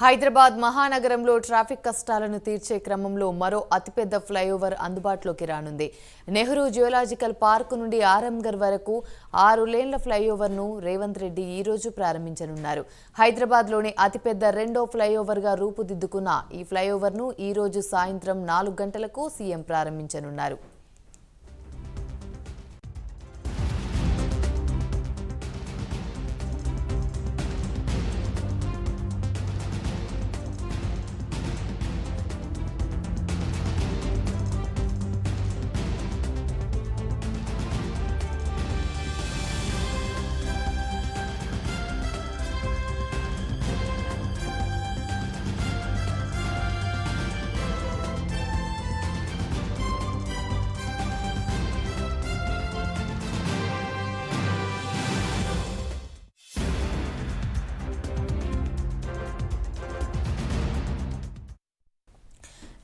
హైదరాబాద్ మహానగరంలో ట్రాఫిక్ కష్టాలను తీర్చే క్రమంలో మరో అతిపెద్ద ఫ్లైఓవర్ అందుబాటులోకి రానుంది. నెహ్రూ జియోలాజికల్ పార్క్ నుండి ఆరంగర్ వరకు 6 లేన్ల ఫ్లైఓవర్ను రేవంత్ రెడ్డి ఈ రోజు ప్రారంభించనున్నారు. హైదరాబాద్లోని అతిపెద్ద రెండో ఫ్లైఓవర్గా రూపుదిద్దుకున్న ఈ ఫ్లైఓవర్ను ఈ రోజు సాయంత్రం 4 గంటలకు సీఎం ప్రారంభించనున్నారు.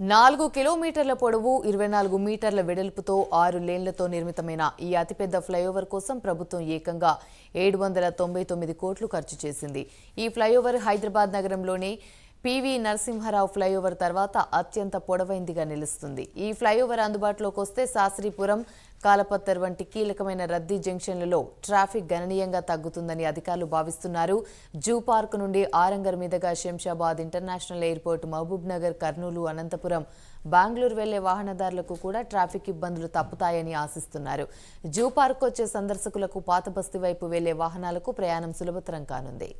4 కిలోమీటర్ల పొడవు 24 మీటర్ల వెడల్పుతో 6 లేన్లతో నిర్మితమైన ఈ అతిపెద్ద ఫ్లైఓవర్ కోసం ప్రభుత్వం ఏకంగా 799 కోట్లు ఖర్చు చేసింది. ఈ ఫ్లైఓవర్ హైదరాబాద్ నగరంలోని పివి నరసింహారావు ఫ్లైఓవర్ తర్వాత అత్యంత పొడవైందిగా నిలుస్తుంది. ఈ ఫ్లైఓవర్ అందుబాటులోకి వస్తే శాస్త్రీపురం, కాలపత్తర్ వంటి కీలకమైన రద్దీ జంక్షన్లలో ట్రాఫిక్ గణనీయంగా తగ్గుతుందని అధికారులు భావిస్తున్నారు. జూ పార్క్ నుండి ఆరంగర్ మీదుగా శంషాబాద్ ఇంటర్నేషనల్ ఎయిర్పోర్ట్, మహబూబ్ నగర్, కర్నూలు, అనంతపురం, బెంగళూరు వెళ్లే వాహనదారులకు కూడా ట్రాఫిక్ ఇబ్బందులు తప్పుతాయని ఆశిస్తున్నారు. జూ పార్క్ వచ్చే సందర్శకులకు పాత బస్తీ వైపు వెళ్లే వాహనాలకు ప్రయాణం సులభతరం కానుంది.